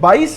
22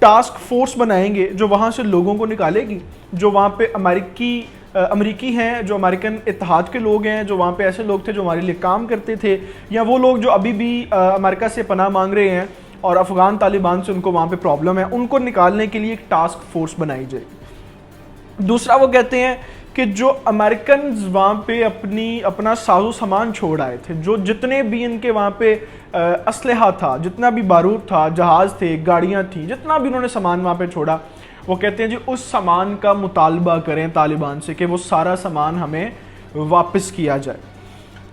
task force بنائیں گے جو وہاں سے لوگوں کو نکالے گی، جو وہاں پہ امریکی ہیں، جو امریکن اتحاد کے لوگ ہیں، جو وہاں پہ ایسے لوگ تھے جو ہمارے لیے کام کرتے تھے، یا وہ لوگ جو ابھی بھی امریکہ سے پناہ مانگ رہے ہیں اور افغان طالبان سے ان کو وہاں پہ پرابلم ہے، ان کو نکالنے کے لیے ایک ٹاسک فورس بنائی جائے گی۔ دوسرا وہ کہتے ہیں کہ جو امریکنز وہاں پہ اپنا ساز و سامان چھوڑ آئے تھے، جو جتنے بھی ان کے وہاں پہ اسلحہ تھا، جتنا بھی بارود تھا، جہاز تھے، گاڑیاں تھیں، جتنا بھی انہوں نے سامان وہاں پہ چھوڑا، وہ کہتے ہیں جی اس سامان کا مطالبہ کریں طالبان سے کہ وہ سارا سامان ہمیں واپس کیا جائے۔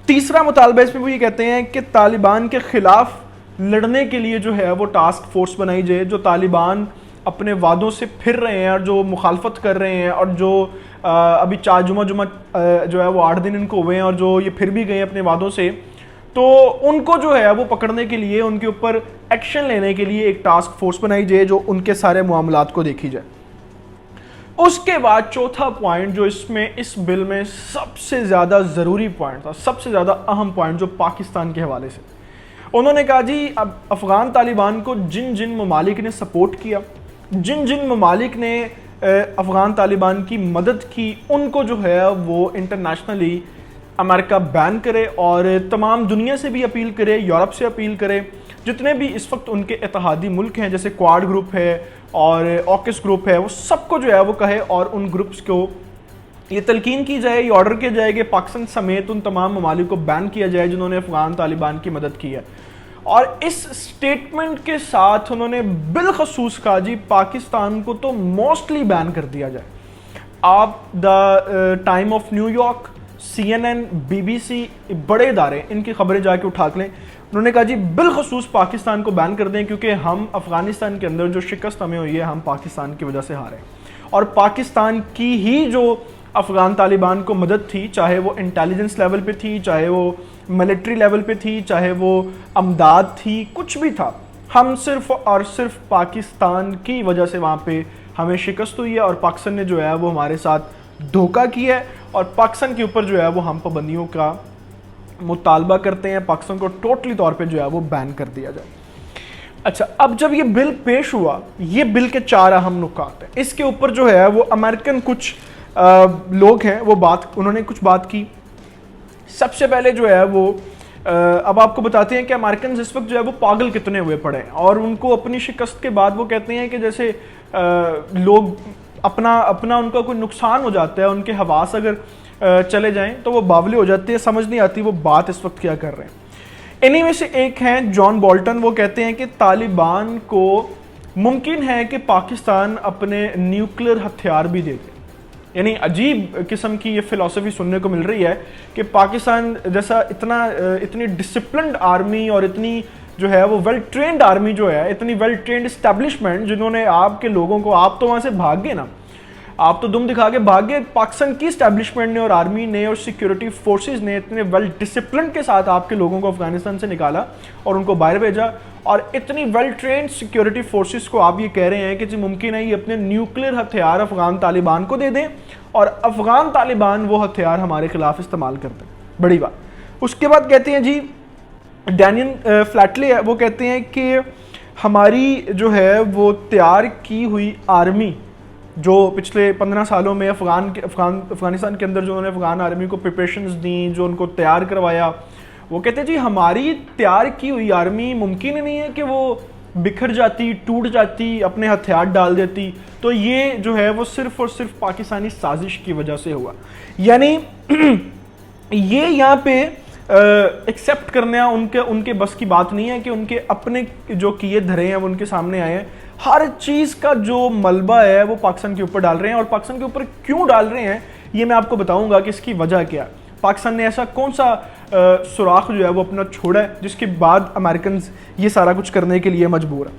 تیسرا مطالبہ اس میں وہ یہ کہتے ہیں کہ طالبان کے خلاف لڑنے کے لیے جو ہے وہ ٹاسک فورس بنائی جائے، جو طالبان اپنے وعدوں سے پھر رہے ہیں اور جو مخالفت کر رہے ہیں، اور جو ابھی جمعہ جو ہے وہ 8 دن ان کو ہوئے ہیں اور جو یہ پھر بھی گئے اپنے وعدوں سے، تو ان کو جو ہے وہ پکڑنے کے لیے، ان کے اوپر ایکشن لینے کے لیے ایک ٹاسک فورس بنائی جائے جو ان کے سارے معاملات کو دیکھی جائے۔ اس کے بعد چوتھا پوائنٹ جو اس بل میں سب سے زیادہ ضروری پوائنٹ تھا، سب سے زیادہ اہم پوائنٹ، جو پاکستان کے حوالے سے انہوں نے کہا جی اب افغان طالبان کو جن ممالک نے سپورٹ کیا، جن ممالک نے افغان طالبان کی مدد کی، ان کو جو ہے وہ انٹرنیشنلی امریکہ بین کرے، اور تمام دنیا سے بھی اپیل کرے، یورپ سے اپیل کرے، جتنے بھی اس وقت ان کے اتحادی ملک ہیں جیسے کوارڈ گروپ ہے اور اوکس گروپ ہے، وہ سب کو جو ہے وہ کہے اور ان گروپس کو یہ تلقین کی جائے، یہ آرڈر کیا جائے کہ پاکستان سمیت ان تمام ممالک کو بین کیا جائے جنہوں نے افغان طالبان کی مدد کی ہے۔ اور اس سٹیٹمنٹ کے ساتھ انہوں نے بالخصوص کہا جی پاکستان کو تو موسٹلی بین کر دیا جائے۔ آپ the time of new York, CNN، BBC، بڑے ادارے ان کی خبریں جا کے اٹھا لیں، انہوں نے کہا جی بالخصوص پاکستان کو بین کر دیں، کیونکہ ہم افغانستان کے اندر جو شکست ہمیں ہوئی ہے ہم پاکستان کی وجہ سے ہارے ہیں، اور پاکستان کی ہی جو افغان طالبان کو مدد تھی، چاہے وہ انٹیلیجنس لیول پہ تھی، چاہے وہ ملٹری لیول پہ تھی، چاہے وہ امداد تھی، کچھ بھی تھا، ہم صرف اور صرف پاکستان کی وجہ سے وہاں پہ ہمیں شکست ہوئی ہے، اور پاکستان نے جو ہے وہ ہمارے ساتھ دھوکہ کیا ہے، اور پاکستان کے اوپر جو ہے وہ ہم پابندیوں کا مطالبہ کرتے ہیں، پاکستان کو ٹوٹلی طور پہ جو ہے وہ بین کر دیا جائے۔ اچھا، اب جب یہ بل پیش ہوا، یہ بل کے 4 اہم نکات ہیں، اس کے اوپر جو ہے وہ امریکن کچھ لوگ ہیں وہ انہوں نے کچھ بات کی۔ سب سے پہلے جو ہے وہ اب آپ کو بتاتے ہیں کہ امریکنز اس وقت جو ہے وہ پاگل کتنے ہوئے پڑے ہیں، اور ان کو اپنی شکست کے بعد وہ کہتے ہیں کہ جیسے لوگ اپنا ان کا کوئی نقصان ہو جاتا ہے، ان کے حواس اگر چلے جائیں تو وہ باولے ہو جاتے ہیں، سمجھ نہیں آتی وہ بات اس وقت کیا کر رہے ہیں۔ انہی میں سے ایک ہیں جان بولٹن، وہ کہتے ہیں کہ طالبان کو ممکن ہے کہ پاکستان اپنے نیوکلیر ہتھیار بھی دے دے۔ یعنی عجیب قسم کی یہ فلسفی سننے کو مل رہی ہے کہ پاکستان جیسا اتنی ڈسپلنڈ آرمی اور اتنی جو ہے وہ ویل ٹرینڈ آرمی جو ہے، اتنی ویل ٹرینڈ اسٹیبلشمنٹ جنہوں نے آپ کے لوگوں کو، آپ تو وہاں سے بھاگ گئے نا، آپ تو دم دکھا کے بھاگ گئے، پاکستان کی اسٹیبلشمنٹ نے اور آرمی نے اور سیکیورٹی فورسز نے اتنے ویل ڈسپلن کے ساتھ آپ کے لوگوں کو افغانستان سے نکالا اور ان کو باہر بھیجا، اور اتنی ویل ٹرینڈ سیکیورٹی فورسز کو آپ یہ کہہ رہے ہیں کہ جی ممکن ہے یہ اپنے نیوکلیر ہتھیار افغان طالبان کو دے دیں اور افغان طالبان وہ ہتھیار ہمارے خلاف استعمال کر دیں۔ بڑی بات۔ اس کے بعد کہتے ہیں جی ڈینین فلیٹلی ہے، وہ کہتے ہیں کہ ہماری جو ہے وہ تیار کی ہوئی آرمی جو پچھلے 15 سالوں میں افغانستان کے اندر جو انہوں نے افغان آرمی کو پریپریشنز دیں، جو ان کو تیار کروایا، وہ کہتے ہیں جی ہماری تیار کی ہوئی آرمی ممکن ہی نہیں ہے کہ وہ بکھر جاتی، ٹوٹ جاتی، اپنے ہتھیار ڈال دیتی، تو یہ جو ہے وہ صرف اور صرف پاکستانی سازش کی وجہ سے ہوا۔ یعنی یہ یہاں پہ ایکسیپٹ کرنا ان کے بس کی بات نہیں ہے کہ ان کے اپنے جو کیے دھرے ہیں وہ ان کے سامنے آئے ہیں، ہر چیز کا جو ملبہ ہے وہ پاکستان کے اوپر ڈال رہے ہیں، اور پاکستان کے اوپر کیوں ڈال رہے ہیں یہ میں آپ کو بتاؤں گا کہ اس کی وجہ کیا ہے۔ پاکستان نے ایسا کون سا سوراخ جو ہے وہ اپنا چھوڑا ہے جس کے بعد امریکنز یہ سارا کچھ کرنے کے لیے مجبور ہیں۔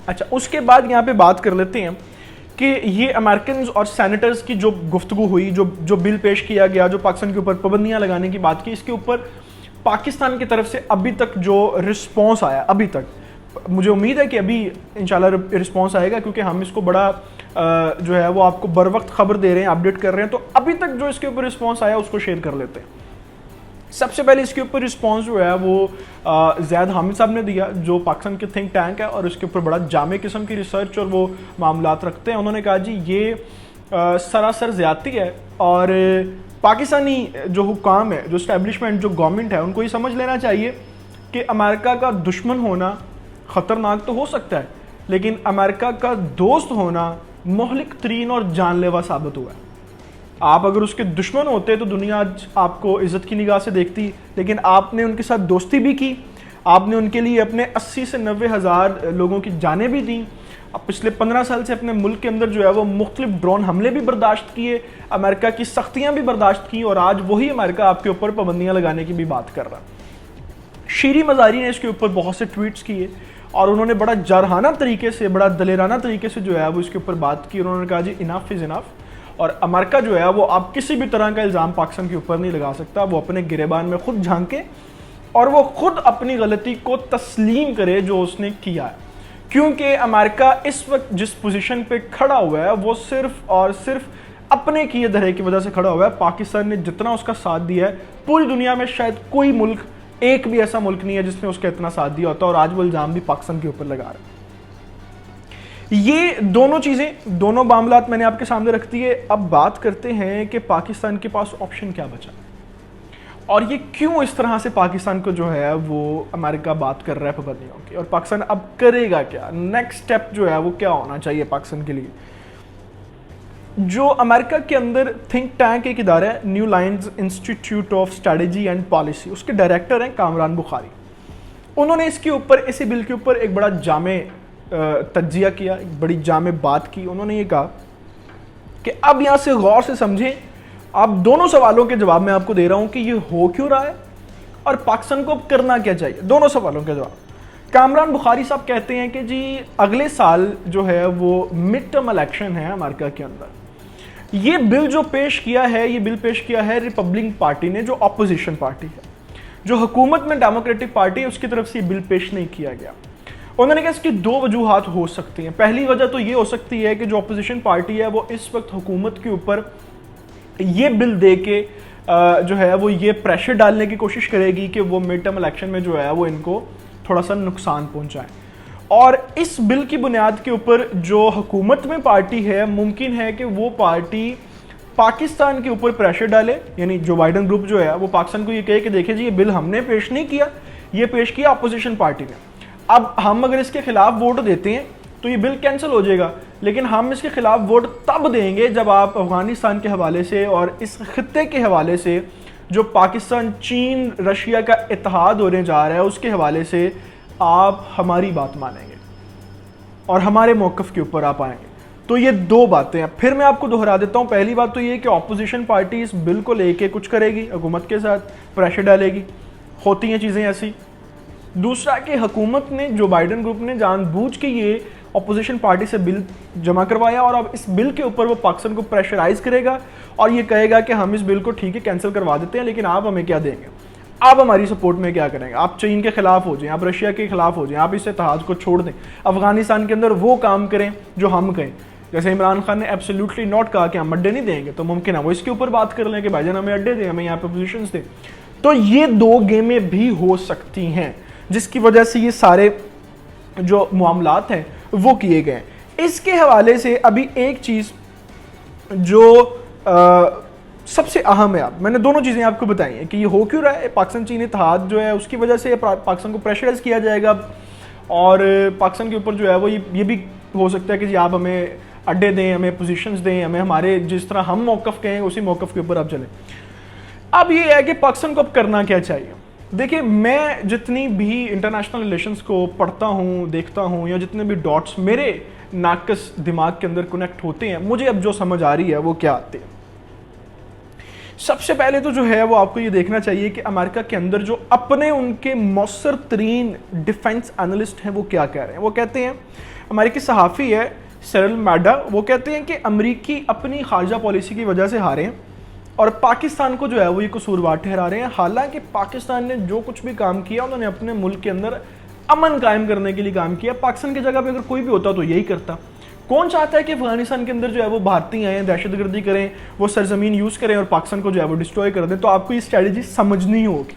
اچھا، اس کے بعد یہاں پہ بات کر لیتے ہیں کہ یہ امریکنز اور سینیٹرز کی جو گفتگو ہوئی، جو بل پیش کیا گیا، جو پاکستان کے اوپر پابندیاں لگانے کی بات کی، اس کے اوپر پاکستان کی طرف سے ابھی تک جو رسپانس آیا، ابھی تک مجھے امید ہے کہ ابھی انشاءاللہ رسپانس آئے گا، کیونکہ ہم اس کو بڑا جو ہے وہ آپ کو بر وقت خبر دے رہے ہیں، اپڈیٹ کر رہے ہیں، تو ابھی تک جو اس کے اوپر رسپانس آیا اس کو شیئر کر لیتے ہیں۔ سب سے پہلے اس کے اوپر رسپانس جو ہے وہ زید حامد صاحب نے دیا، جو پاکستان کے تھنک ٹینک ہے اور اس کے اوپر بڑا جامع قسم کی ریسرچ اور وہ معاملات رکھتے ہیں. انہوں نے کہا جی یہ سراسر زیادتی ہے اور پاکستانی جو حکام ہے، جو اسٹیبلشمنٹ، جو گورنمنٹ ہے، ان کو یہ سمجھ لینا چاہیے کہ امریکہ کا دشمن ہونا خطرناک تو ہو سکتا ہے، لیکن امریکہ کا دوست ہونا مہلک ترین اور جان لیوا ثابت ہوا ہے. آپ اگر اس کے دشمن ہوتے تو دنیا آج آپ کو عزت کی نگاہ سے دیکھتی، لیکن آپ نے ان کے ساتھ دوستی بھی کی، آپ نے ان کے لیے اپنے 80 سے 90 ہزار لوگوں کی جانیں بھی دیں. اب پچھلے 15 سال سے اپنے ملک کے اندر جو ہے وہ مختلف ڈرون حملے بھی برداشت کیے، امریکہ کی سختیاں بھی برداشت کی، اور آج وہی امریکہ آپ کے اوپر پابندیاں لگانے کی بھی بات کر رہا. شیریں مزاری نے اس کے اوپر بہت سے ٹویٹس کیے اور انہوں نے بڑا جارحانہ طریقے سے، بڑا دلیرانہ طریقے سے جو ہے وہ اس کے اوپر بات کی. انہوں نے کہا جی انف از انف، اور امریکہ جو ہے وہ آپ کسی بھی طرح کا الزام پاکستان کے اوپر نہیں لگا سکتا. وہ اپنے گریبان میں خود جھانکے اور وہ خود اپنی غلطی کو تسلیم کرے جو اس نے کیا ہے، کیونکہ امریکہ اس وقت جس پوزیشن پہ کھڑا ہوا ہے وہ صرف اور صرف اپنے کیے دھرے کی وجہ سے کھڑا ہوا ہے. پاکستان نے جتنا اس کا ساتھ دیا ہے، پوری دنیا میں شاید کوئی ملک، ایک بھی ایسا ملک نہیں ہے جس نے اس کا اتنا ساتھ دیا ہوتا، اور آج وہ الزام بھی پاکستان کے اوپر لگا رہا ہے. یہ دونوں چیزیں، دونوں معاملات میں نے آپ کے سامنے رکھ دیے. اب بات کرتے ہیں کہ پاکستان کے پاس آپشن کیا بچا اور یہ کیوں اس طرح سے پاکستان کو جو ہے وہ امریکہ بات کر رہا ہے پابندیوں کی، اور پاکستان اب کرے گا کیا، نیکسٹ سٹیپ جو ہے وہ کیا ہونا چاہیے پاکستان کے لیے. جو امریکہ کے اندر تھنک ٹینک ایک ادارہ ہے، New Lines Institute of Strategy and Policy, اس کے ڈائریکٹر ہیں کامران بخاری. انہوں نے اس کے اوپر، اسی بل کے اوپر ایک بڑا جامع تجزیہ کیا، ایک بڑی جامع بات کی. انہوں نے یہ کہا کہ اب یہاں سے غور سے سمجھیں، آپ دونوں سوالوں کے جواب میں آپ کو دے رہا ہوں کہ یہ ہو کیوں رہا ہے اور پاکستان کو اب کرنا کیا چاہیے. دونوں سوالوں کے جواب. کامران بخاری صاحب کہتے ہیں کہ جی اگلے سال جو ہے وہ مڈ ٹرم الیکشن ہے امریکہ کے اندر. یہ بل جو پیش کیا ہے، یہ بل پیش کیا ہے ریپبلکن پارٹی نے، جو اپوزیشن پارٹی ہے. جو حکومت میں ڈیموکریٹک پارٹی ہے اس کی طرف سے یہ بل پیش نہیں کیا گیا. انہوں نے کہا اس کی دو وجوہات ہو سکتی ہیں. پہلی وجہ تو یہ ہو سکتی ہے کہ جو اپوزیشن پارٹی ہے وہ اس وقت حکومت کے اوپر یہ بل دے کے جو ہے وہ یہ پریشر ڈالنے کی کوشش کرے گی کہ وہ مڈ ٹرم الیکشن میں جو ہے وہ ان کو تھوڑا سا نقصان پہنچائیں. اور اس بل کی بنیاد کے اوپر جو حکومت میں پارٹی ہے، ممکن ہے کہ وہ پارٹی پاکستان کے اوپر پریشر ڈالے. یعنی جو بائیڈن گروپ جو ہے وہ پاکستان کو یہ کہے کہ دیکھیں جی یہ بل ہم نے پیش نہیں کیا، یہ پیش کیا اپوزیشن پارٹی نے. اب ہم اگر اس کے خلاف ووٹ دیتے ہیں تو یہ بل کینسل ہو جائے گا، لیکن ہم اس کے خلاف ووٹ تب دیں گے جب آپ افغانستان کے حوالے سے اور اس خطے کے حوالے سے جو پاکستان، چین، رشیا کا اتحاد ہونے جا رہا ہے اس کے حوالے سے آپ ہماری بات مانیں گے اور ہمارے موقف کے اوپر آپ آئیں گے. تو یہ دو باتیں ہیں. پھر میں آپ کو دہرا دیتا ہوں. پہلی بات تو یہ کہ اپوزیشن پارٹی اس بل کو لے کے کچھ کرے گی، حکومت کے ساتھ پریشر ڈالے گی، ہوتی ہیں چیزیں ایسی. دوسرا کہ حکومت نے، جو بائیڈن گروپ نے جان بوجھ کے یہ اپوزیشن پارٹی سے بل جمع کروایا اور اب اس بل کے اوپر وہ پاکستان کو پریشرائز کرے گا اور یہ کہے گا کہ ہم اس بل کو ٹھیک ہے کینسل کروا دیتے ہیں، لیکن آپ ہمیں کیا دیں گے، آپ ہماری سپورٹ میں کیا کریں گے، آپ چین کے خلاف ہو جائیں، آپ رشیا کے خلاف ہو جائیں، آپ اس اتحاد کو چھوڑ دیں، افغانستان کے اندر وہ کام کریں جو ہم کہیں. جیسے عمران خان نے ایبسلیوٹلی ناٹ کہا کہ ہم اڈے نہیں دیں گے، تو ممکن ہے وہ اس کے اوپر بات کر لیں کہ بھائی جان ہمیں اڈے دیں، ہمیں یہاں پہ پوزیشنز دیں. تو یہ دو گیمیں بھی ہو سکتی ہیں جس کی وجہ سے یہ سارے جو معاملات ہیں وہ کیے گئے ہیں. اس کے حوالے سے ابھی ایک چیز جو سب سے اہم ہے، میں نے دونوں چیزیں آپ کو بتائی ہیں کہ یہ ہو کیوں رہا ہے. پاکستان چین اتحاد جو ہے اس کی وجہ سے پاکستان کو پریشرائز کیا جائے گا، اور پاکستان کے اوپر جو ہے وہ یہ بھی ہو سکتا ہے کہ جی آپ ہمیں اڈے دیں، ہمیں پوزیشنز دیں، ہمیں ہمارے جس طرح ہم موقف کہیں اسی موقف کے اوپر آپ چلیں. اب یہ ہے کہ پاکستان کو اب کرنا کیا چاہیے. دیکھیں میں جتنی بھی انٹرنیشنل ریلیشنز کو پڑھتا ہوں، دیکھتا ہوں، یا جتنے بھی ڈاٹس میرے ناقص دماغ کے اندر کنیکٹ ہوتے ہیں، مجھے اب جو سمجھ آ رہی ہے وہ کیا آتی ہے. سب سے پہلے تو جو ہے وہ آپ کو یہ دیکھنا چاہیے کہ امریکہ کے اندر جو اپنے ان کے مؤثر ترین ڈیفنس اینالسٹ ہیں وہ کیا کہہ رہے ہیں. وہ کہتے ہیں، امریکی صحافی ہے سیرل میڈا، وہ کہتے ہیں کہ امریکی اپنی خارجہ پالیسی کی وجہ سے ہارے ہیں اور پاکستان کو جو ہے وہ یہ قصوروار ٹھہرا رہے ہیں. حالانکہ پاکستان نے جو کچھ بھی کام کیا انہوں نے اپنے ملک کے اندر امن قائم کرنے کے لیے کام کیا. پاکستان کی جگہ پہ اگر کوئی بھی ہوتا تو یہی کرتا. کون چاہتا ہے کہ افغانستان کے اندر جو ہے وہ بھارتی آئیں, دہشت گردی کریں, وہ سرزمین یوز کریں اور پاکستان کو جو ہے وہ ڈسٹروائے کر دیں؟ تو آپ کو یہ اسٹریٹجی سمجھنی ہوگی.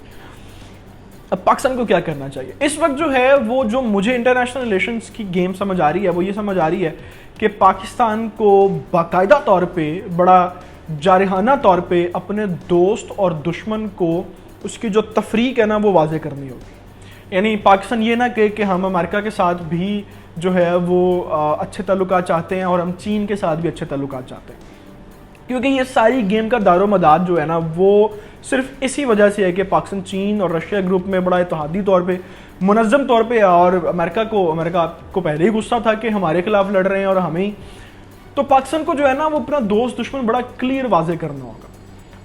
اب پاکستان کو کیا کرنا چاہیے اس وقت جو ہے وہ, جو مجھے انٹرنیشنل ریلیشنز کی گیم سمجھ آ رہی ہے وہ یہ سمجھ آ رہی ہے کہ پاکستان کو باقاعدہ طور پہ, بڑا جارحانہ طور پہ اپنے دوست اور دشمن کو اس کی جو تفریق ہے نا وہ واضح کرنی ہوگی. یعنی پاکستان یہ نہ کہے کہ ہم امریکہ کے ساتھ بھی جو ہے وہ اچھے تعلقات چاہتے ہیں اور ہم چین کے ساتھ بھی اچھے تعلقات چاہتے ہیں, کیونکہ یہ ساری گیم کا دار و مدار جو ہے نا وہ صرف اسی وجہ سے ہے کہ پاکستان چین اور رشیا گروپ میں بڑا اتحادی طور پہ, منظم طور پہ, اور امریکہ کو پہلے ہی غصہ تھا کہ ہمارے خلاف لڑ رہے ہیں اور ہمیں, تو پاکستان کو جو ہے نا وہ اپنا دوست دشمن بڑا کلیئر واضح کرنا ہوگا.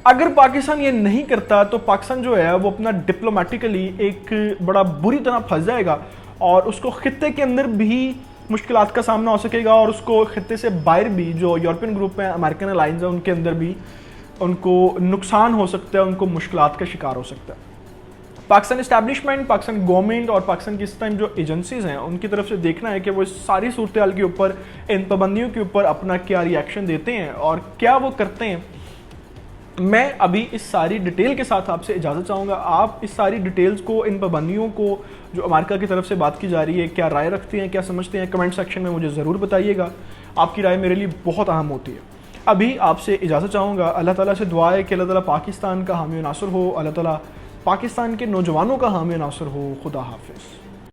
اگر پاکستان یہ نہیں کرتا تو پاکستان جو ہے وہ اپنا ڈپلومیٹیکلی ایک بڑا بری طرح پھنس جائے گا اور اس کو خطے کے اندر بھی مشکلات کا سامنا ہو سکے گا, اور اس کو خطے سے باہر بھی جو یورپین گروپ ہیں, امریکن الائنس ہیں, ان کے اندر بھی ان کو نقصان ہو سکتا ہے, ان کو مشکلات کا شکار ہو سکتا ہے. پاکستان اسٹیبلشمنٹ, پاکستان گورنمنٹ اور پاکستان کی اس ٹائم جو ایجنسیز ہیں ان کی طرف سے دیکھنا ہے کہ وہ اس ساری صورتحال کے اوپر, ان پابندیوں کے اوپر اپنا کیا ری ایکشن دیتے ہیں اور کیا وہ کرتے ہیں. میں ابھی اس ساری ڈیٹیل کے ساتھ آپ سے اجازت چاہوں گا. آپ اس ساری ڈیٹیلز کو, ان پابندیوں کو جو امریکہ کی طرف سے بات کی جا رہی ہے, کیا رائے رکھتے ہیں, کیا سمجھتے ہیں, کمنٹ سیکشن میں مجھے ضرور بتائیے گا. آپ کی رائے میرے لیے بہت اہم ہوتی ہے. ابھی آپ سے اجازت چاہوں گا. اللہ تعالیٰ سے دعا ہے کہ اللہ تعالیٰ پاکستان کا حامی و ناصر ہو, اللہ تعالیٰ پاکستان کے نوجوانوں کا حامی و ناصر ہو. خدا حافظ.